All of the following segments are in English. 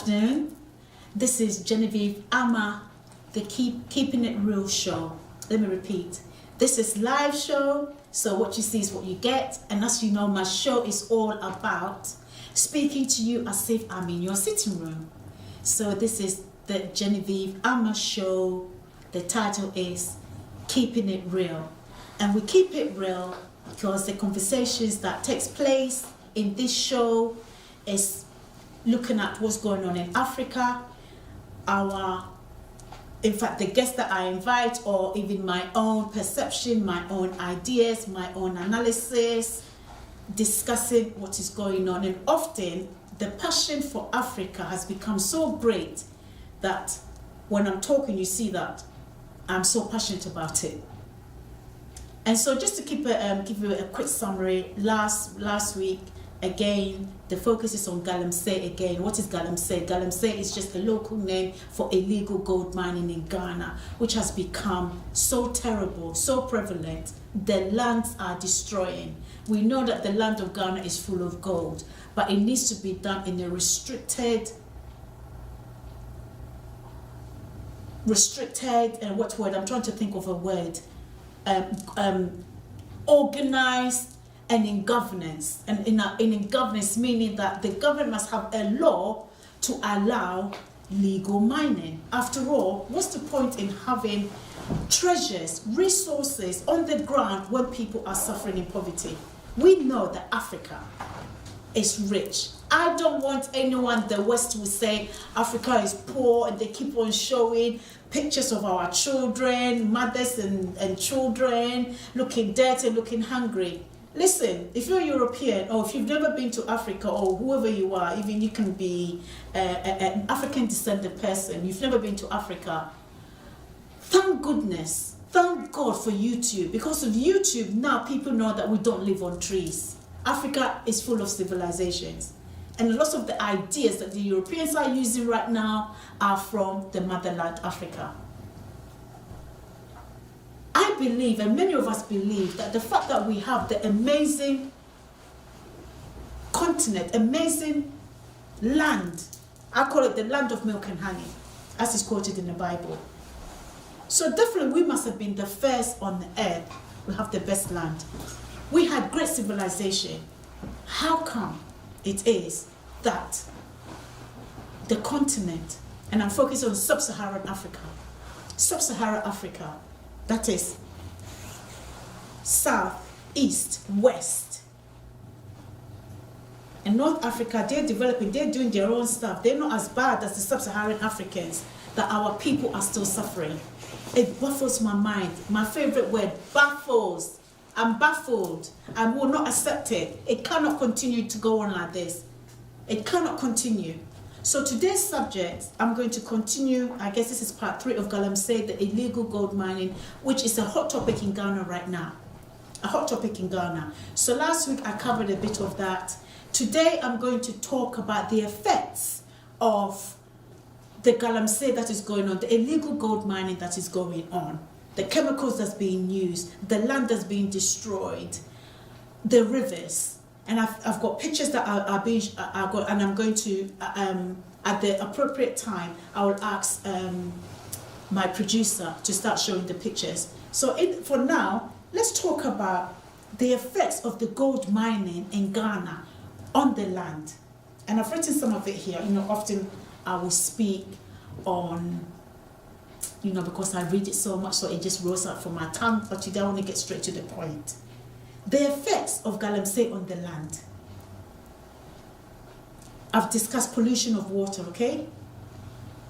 afternoon. This is Genevieve Ama, the Keeping It Real show. Let me repeat. This is live show, so what you see is what you get. And as you know, my show is all about speaking to you as if I'm in your sitting room. So this is the Genevieve Ama show. The title is Keeping It Real. And we keep it real because the conversations that takes place in this show is looking at what's going on in Africa. In fact, the guests that I invite, or even my own perception, my own ideas, my own analysis, discussing what is going on. And often, the passion for Africa has become so great that when I'm talking, you see that I'm so passionate about it. And so just to give you a quick summary, last week, again, the focus is on GALEMSEY again. What is GALEMSEY? GALEMSEY is just a local name for illegal gold mining in Ghana, which has become so terrible, so prevalent. The lands are destroying. We know that the land of Ghana is full of gold, but it needs to be done in a restricted, and what word? I'm trying to think of a word. Organized and in governance, and in governance meaning that the government must have a law to allow legal mining. After all, what's the point in having treasures, resources on the ground when people are suffering in poverty? We know that Africa is rich. I don't want anyone, the West will say Africa is poor, and they keep on showing pictures of our children, mothers and children looking dirty, looking hungry. Listen, if you're European, or if you've never been to Africa, or whoever you are, even you can be an African descended person, you've never been to Africa, thank goodness, thank God for YouTube. Because of YouTube, now people know that we don't live on trees. Africa is full of civilizations. And lots of the ideas that the Europeans are using right now are from the motherland, Africa. I believe, and many of us believe, that the fact that we have the amazing continent, amazing land, I call it the land of milk and honey, as is quoted in the Bible. So definitely we must have been the first on the earth. We have the best land. We had great civilization. How come it is that the continent, and I'm focused on sub-Saharan Africa, that is south, east, west, and North Africa, they're developing, they're doing their own stuff. They're not as bad as the sub-Saharan Africans, that our people are still suffering. It baffles my mind. My favorite word, baffles. I'm baffled. I will not accept it. It cannot continue to go on like this. It cannot continue. So today's subject, I'm going to continue. I guess this is part 3 of GALEMSEY, the illegal gold mining, which is a hot topic in Ghana right now. A hot topic in Ghana. So last week I covered a bit of that. Today I'm going to talk about the effects of the GALEMSEY that is going on, the illegal gold mining that is going on, the chemicals that's being used, the land that's being destroyed, the rivers. And I've got pictures that are got, and I'm going to, at the appropriate time, I will ask my producer to start showing the pictures. So for now, let's talk about the effects of the gold mining in Ghana on the land. And I've written some of it here. You know, often I will speak on, you know, because I read it so much, so it just rolls out from my tongue. But today I want to get straight to the point. The effects of GALEMSEY on the land. I've discussed pollution of water, okay?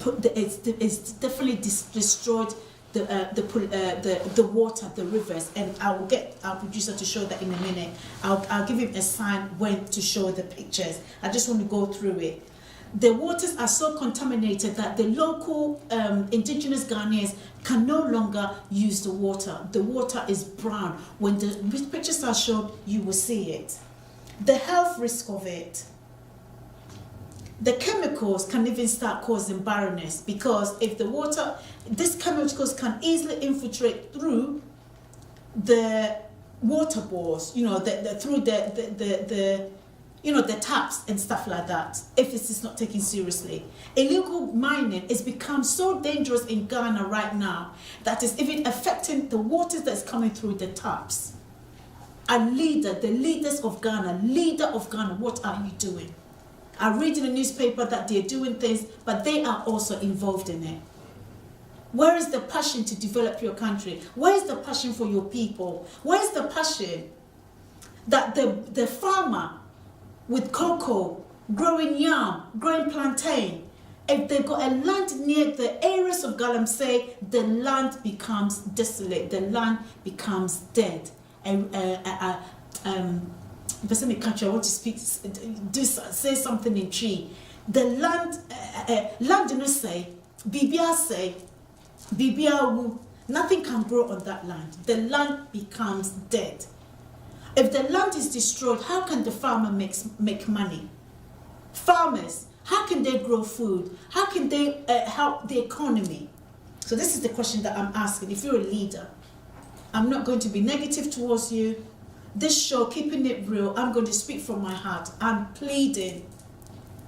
It's definitely destroyed the water, the rivers, and I will get our producer to show that in a minute. I'll give him a sign when to show the pictures. I just want to go through it. The waters are so contaminated that the local indigenous Ghanaians can no longer use the water. The water is brown. When the pictures are shown, you will see it. The health risk of it. The chemicals can even start causing barrenness, because if the water, these chemicals can easily infiltrate through the water bores, you know, through the the taps and stuff like that, if this is not taken seriously. Illegal mining has become so dangerous in Ghana right now that it's even affecting the waters that's coming through the taps. The leader of Ghana, what are you doing? I read in the newspaper that they're doing things, but they are also involved in it. Where is the passion to develop your country? Where is the passion for your people? Where is the passion that the farmer with cocoa, growing yam, growing plantain, if they got a land near the areas of Galamsey, the land becomes desolate, the land becomes dead. And person in the country, I want to say something in tree. The land, do not say, Bibia say, Bibia wu, nothing can grow on that land. The land becomes dead. If the land is destroyed, how can the farmer make money? Farmers, how can they grow food? How can they help the economy? So this is the question that I'm asking. If you're a leader, I'm not going to be negative towards you. This show, Keeping It Real, I'm going to speak from my heart. I'm pleading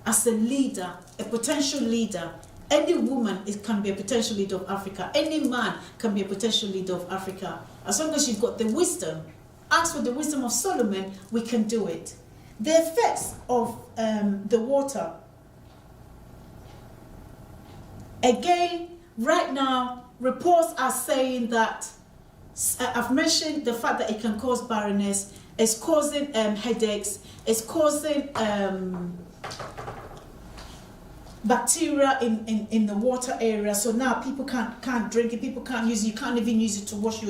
as a leader, a potential leader. Any woman can be a potential leader of Africa. Any man can be a potential leader of Africa. As long as you've got the wisdom, ask for the wisdom of Solomon, we can do it. The effects of the water. Again, right now, reports are saying that, I've mentioned the fact that it can cause barrenness, it's causing headaches, it's causing bacteria in the water area. So now people can't drink it, people can't use it, you can't even use it to wash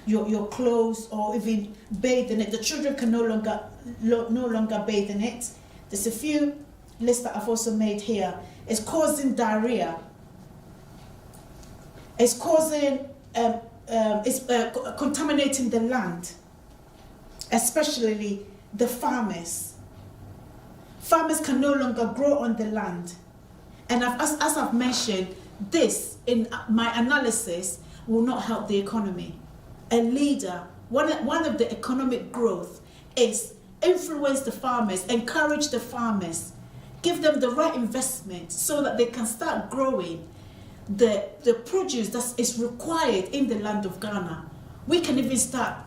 your clothes or even bathe in it. The children can no longer bathe in it. There's a few lists that I've also made here. It's causing diarrhea. It's causing contaminating the land, especially the farmers. Farmers can no longer grow on the land. And as I've mentioned, this, in my analysis, will not help the economy. A leader, one of the economic growth is influence the farmers, encourage the farmers, give them the right investment so that they can start growing the produce that is required in the land of Ghana. We can even start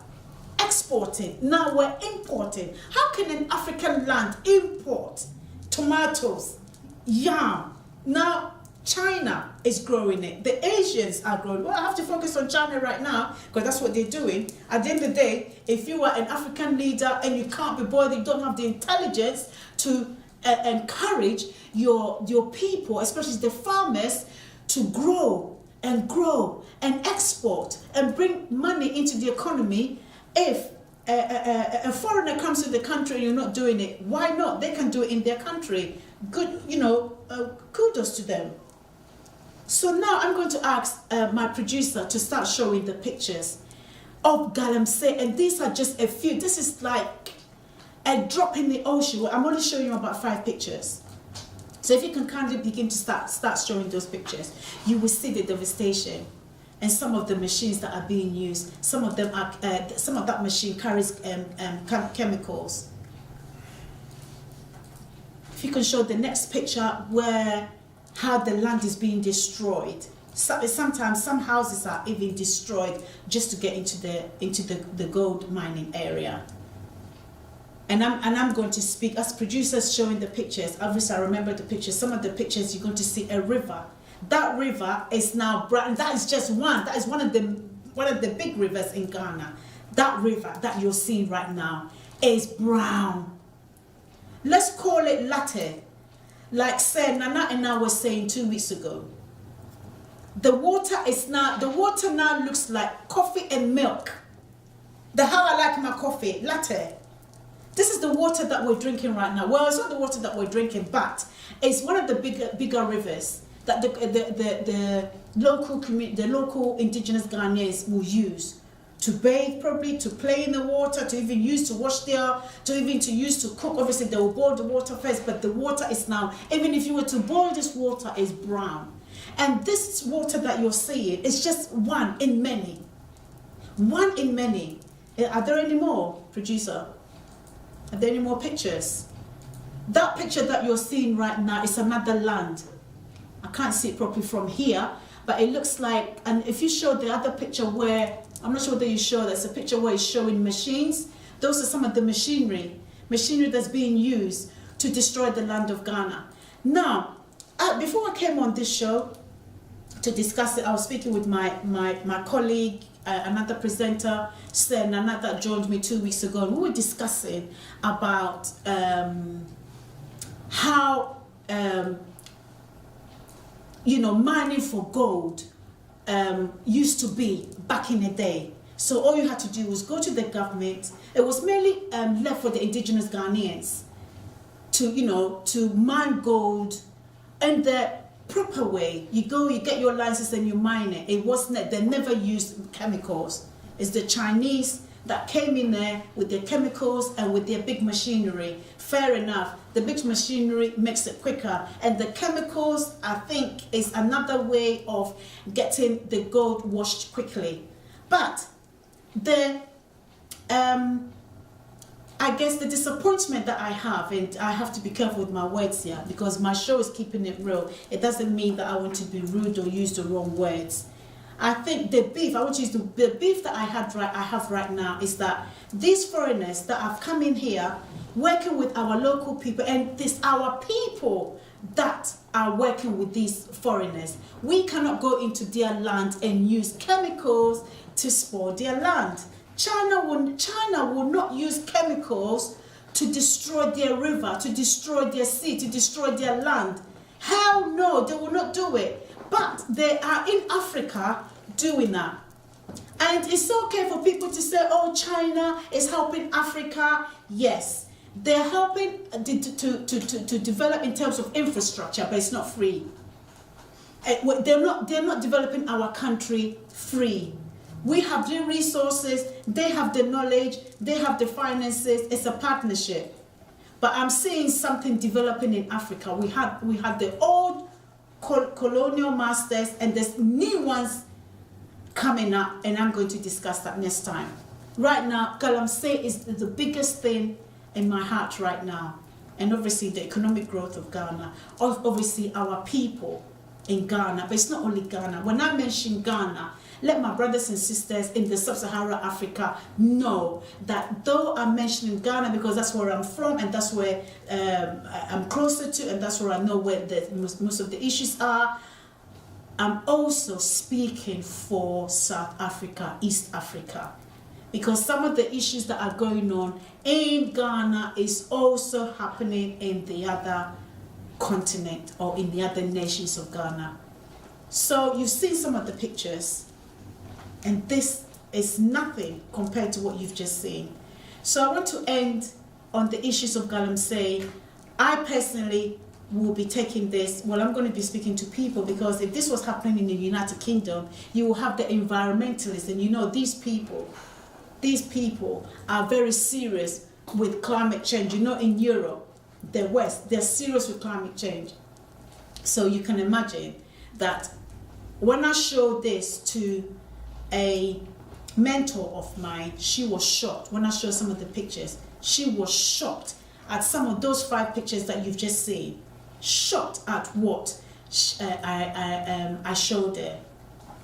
exporting. Now we're importing. How can an African land import tomatoes, yam? Now China is growing it. The Asians are growing. Well, I have to focus on China right now because that's what they're doing. At the end of the day, if you are an African leader and you can't be bothered, you don't have the intelligence to encourage your people, especially the farmers, to grow and export and bring money into the economy. If a foreigner comes to the country and you're not doing it, why not? They can do it in their country. Good, kudos to them. So now I'm going to ask my producer to start showing the pictures of Galamsey, and these are just a few. This is like a drop in the ocean. I'm only showing you about 5 pictures. So if you can kindly begin to start showing those pictures, you will see the devastation and some of the machines that are being used. Some of them are, some of that machine carries chemicals. If you can show the next picture how the land is being destroyed. Sometimes some houses are even destroyed just to get into the gold mining area. And I'm going to speak as producers showing the pictures. Obviously, I remember the pictures. Some of the pictures you're going to see a river. That river is now brown. That is just one. That is one of the big rivers in Ghana. That river that you're seeing right now is brown. Let's call it latte, like Nana and I was saying 2 weeks ago. The water now looks like coffee and milk. How I like my coffee, latte. This is the water that we're drinking right now. Well, it's not the water that we're drinking, but it's one of the bigger rivers that the local indigenous Ghanaians will use to bathe, probably to play in the water, to even use to wash to use to cook. Obviously, they will boil the water first, but the water is now, even if you were to boil this water, is brown. And this water that you're seeing is just one in many. One in many. Are there any more, producer? Are there any more pictures? That picture that you're seeing right now is another land. I can't see it properly from here, but it looks like, and if you show the other picture where, I'm not sure whether you show, that's a picture where it's showing machines. Those are some of the machinery that's being used to destroy the land of Ghana. Now, before I came on this show to discuss it, I was speaking with my colleague, another presenter, Sen, that joined me 2 weeks ago, and we were discussing about how mining for gold used to be back in the day. So all you had to do was go to the government. It was mainly left for the indigenous Ghanaians to mine gold in the proper way. You go, you get your license and you mine it. It wasn't, they never used chemicals. It's the Chinese that came in there with their chemicals and with their big machinery. Fair enough, the big machinery makes it quicker, and the chemicals, I think, is another way of getting the gold washed quickly. But I guess the disappointment that I have, and I have to be careful with my words here because my show is keeping it real. It doesn't mean that I want to be rude or use the wrong words. I think the beef, I want to use the beef that I have right now is that these foreigners that have come in here working with our local people, and it's our people that are working with these foreigners. We cannot go into their land and use chemicals to spoil their land. China will not use chemicals to destroy their river, to destroy their sea, to destroy their land. Hell no, they will not do it. But they are in Africa doing that. And it's okay for people to say, oh, China is helping Africa. Yes, they're helping to develop in terms of infrastructure, but it's not free. They're not developing our country free. We have the resources, they have the knowledge, they have the finances. It's a partnership. But I'm seeing something developing in Africa. We had the old colonial masters, and there's new ones coming up, and I'm going to discuss that next time. Right now, Galamsey is the biggest thing in my heart right now, and obviously the economic growth of Ghana, obviously our people in Ghana, but it's not only Ghana. When I mention Ghana, let my brothers and sisters in the sub-Saharan Africa know that though I'm mentioning Ghana because that's where I'm from and that's where I'm closer to, and that's where I know where most of the issues are, I'm also speaking for South Africa, East Africa, because some of the issues that are going on in Ghana is also happening in the other continent or in the other nations of Ghana. So you've seen some of the pictures, and this is nothing compared to what you've just seen. So I want to end on the issues of Galamsey. I personally will be taking this, well, I'm going to be speaking to people, because if this was happening in the United Kingdom, you will have the environmentalists, and you know these people are very serious with climate change. You know, in Europe, the West, they're serious with climate change. So you can imagine that when I showed this to a mentor of mine, she was shocked. When I showed some of the pictures, she was shocked at some of those 5 pictures that you've just seen. Shocked at what I showed her.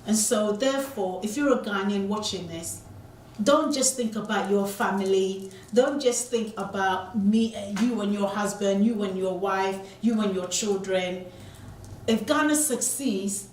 And so therefore, if you're a Ghanaian watching this, don't just think about your family. Don't just think about me, you and your husband, you and your wife, you and your children. If Ghana succeeds,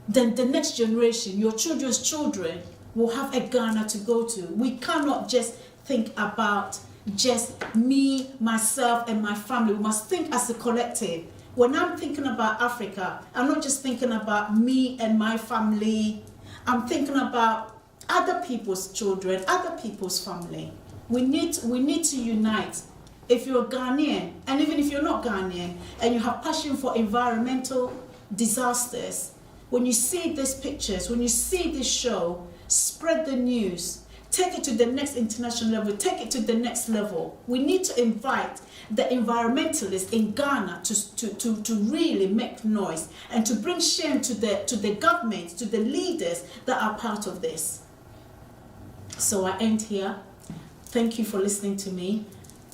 then the next generation, your children's children, will have a Ghana to go to. We cannot just think about just me, myself, and my family. We must think as a collective. When I'm thinking about Africa, I'm not just thinking about me and my family. I'm thinking about other people's children, other people's family. We need to unite. If you're Ghanaian, and even if you're not Ghanaian, and you have passion for environmental disasters, when you see these pictures, when you see this show, spread the news. Take it to the next international level. Take it to the next level. We need to invite the environmentalists in Ghana to really make noise and to bring shame to the government, to the leaders that are part of this. So I end here. Thank you for listening to me.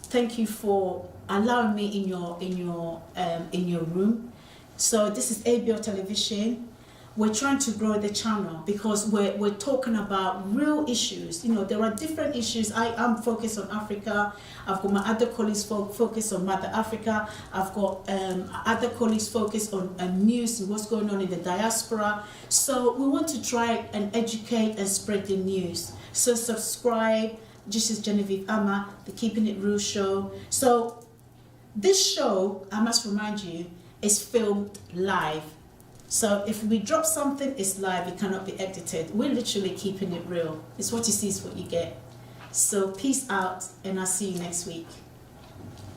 Thank you for allowing me in your room. So this is ABO Television. We're trying to grow the channel because we're talking about real issues. You know, there are different issues. I am focused on Africa. I've got my other colleagues focused on Mother Africa. I've got other colleagues focused on news and what's going on in the diaspora. So we want to try and educate and spread the news. So subscribe. This is Genevieve Ama, the Keeping It Real show. So this show, I must remind you, is filmed live. So if we drop something, it's live, it cannot be edited. We're literally keeping it real. It's what you see is what you get. So peace out, and I'll see you next week.